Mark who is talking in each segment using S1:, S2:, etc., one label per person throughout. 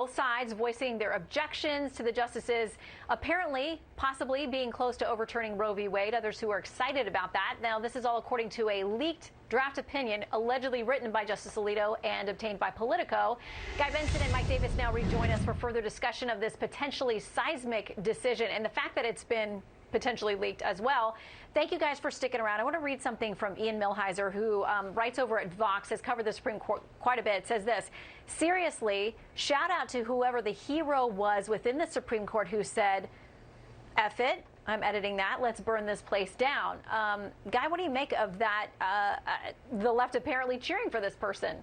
S1: both sides voicing their objections to the justices apparently, possibly being close to overturning Roe v. Wade. Others who are excited about that. Now, this is all according to a leaked draft opinion allegedly written by Justice Alito and obtained by Politico. Guy Benson and Mike Davis now rejoin us for further discussion of this potentially seismic decision and the fact that it's been potentially leaked as well. Thank you guys for sticking around. I want to read something from Ian Millhiser, who writes over at Vox, has covered the Supreme Court quite a bit. It says this: seriously, shout out to whoever the hero was within the Supreme Court who said, F it, I'm editing that, let's burn this place down. Guy, what do you make of that, the left apparently cheering for this person?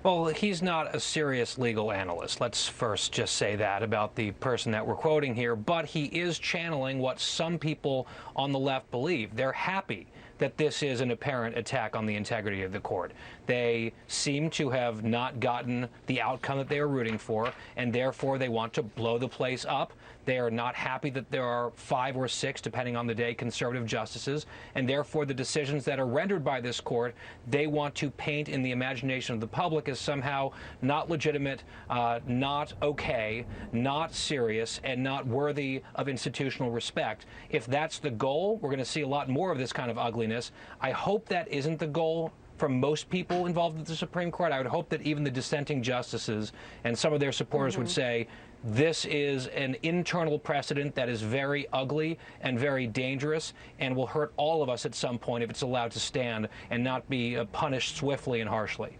S2: Well, he's not a serious legal analyst. Let's first just say that about the person that we're quoting here. But he is channeling what some people on the left believe. They're happy that this is an apparent attack on the integrity of the court. They seem to have not gotten the outcome that they are rooting for, and therefore they want to blow the place up. They are not happy that there are 5 or 6, depending on the day, conservative justices, and therefore the decisions that are rendered by this court, they want to paint in the imagination of the public as somehow not legitimate, not okay, not serious, and not worthy of institutional respect. If that's the goal, we're going to see a lot more of this kind of ugliness. I hope that isn't the goal for most people involved with the Supreme Court. I would hope that even the dissenting justices and some of their supporters would say, this is an internal precedent that is very ugly and very dangerous and will hurt all of us at some point if it's allowed to stand and not be punished swiftly and harshly.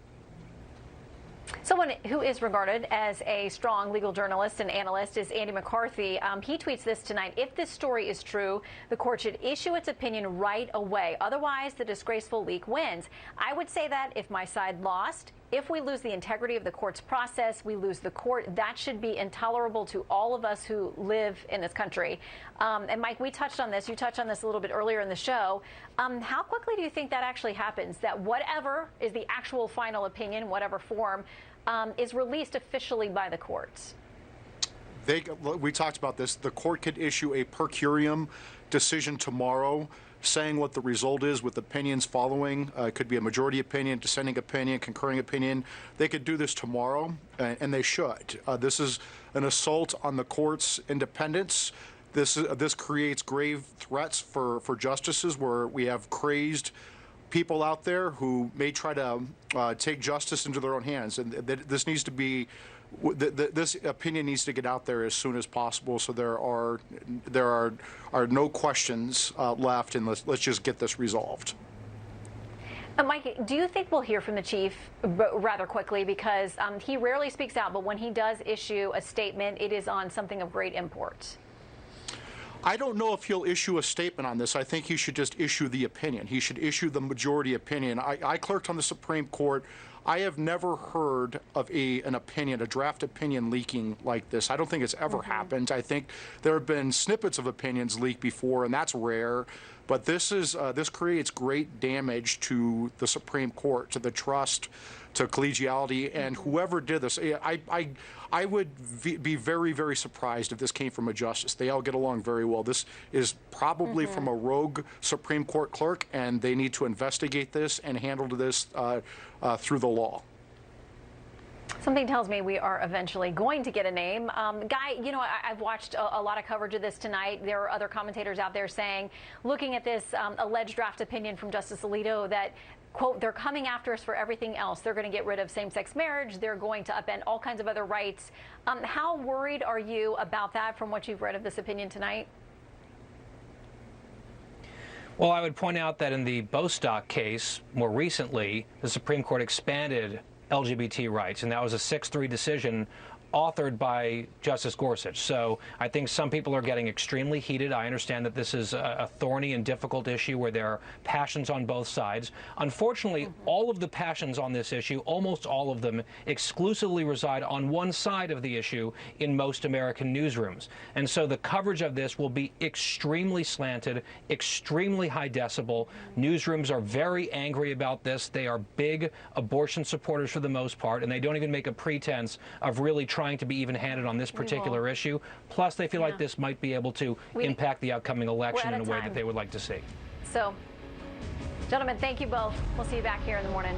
S1: Someone who is regarded as a strong legal journalist and analyst is Andy McCarthy. He tweets this tonight: if this story is true, the court should issue its opinion right away. Otherwise, the disgraceful leak wins. I would say that if my side lost, if we lose the integrity of the court's process, we lose the court. That should be intolerable to all of us who live in this country. And Mike, we touched on this. You touched on this a little bit earlier in the show. How quickly do you think that actually happens? That whatever is the actual final opinion, whatever form, is released officially by the courts?
S3: We talked about this. The court could issue a per curiam decision tomorrow, saying what the result is with opinions following. It could be a majority opinion, dissenting opinion, concurring opinion. They could do this tomorrow, and they should. This is an assault on the court's independence. This creates grave threats for justices, where we have crazed people out there who may try to take justice into their own hands. And this needs to be, this opinion needs to get out there as soon as possible, so there are no questions left, and let's just get this resolved.
S1: Mike, do you think we'll hear from the chief rather quickly? Because he rarely speaks out, but when he does issue a statement, it is on something of great import.
S3: I don't know if he'll issue a statement on this. I think he should just issue the opinion. He should issue the majority opinion. I clerked on the Supreme Court. I have never heard of an opinion, a draft opinion leaking like this. I don't think it's ever happened. I think there have been snippets of opinions leaked before, and that's rare. But this creates great damage to the Supreme Court, to the trust, to collegiality, and whoever did this. I would be very, very surprised if this came from a justice. They all get along very well. This is probably from a rogue Supreme Court clerk, and they need to investigate this and handle this through the law.
S1: Something tells me we are eventually going to get a name. Guy, you know, I've watched a lot of coverage of this tonight. There are other commentators out there saying, looking at this alleged draft opinion from Justice Alito, that, quote, they're coming after us for everything else. They're going to get rid of same-sex marriage. They're going to upend all kinds of other rights. How worried are you about that from what you've read of this opinion tonight?
S2: Well, I would point out that in the Bostock case, more recently, the Supreme Court expanded LGBT rights, and that was a 6-3 decision authored by Justice Gorsuch. So I think some people are getting extremely heated. I understand that this is a thorny and difficult issue where there are passions on both sides. Unfortunately, all of the passions on this issue, almost all of them, exclusively reside on one side of the issue in most American newsrooms. And so the coverage of this will be extremely slanted, extremely high decibel. Newsrooms are very angry about this. They are big abortion supporters for the most part, and they don't even make a pretense of really trying to be even-handed on this particular issue. Plus, they feel like this might be able to impact the upcoming election in a way that they would like to see.
S1: So, gentlemen, thank you both. We'll see you back here in the morning.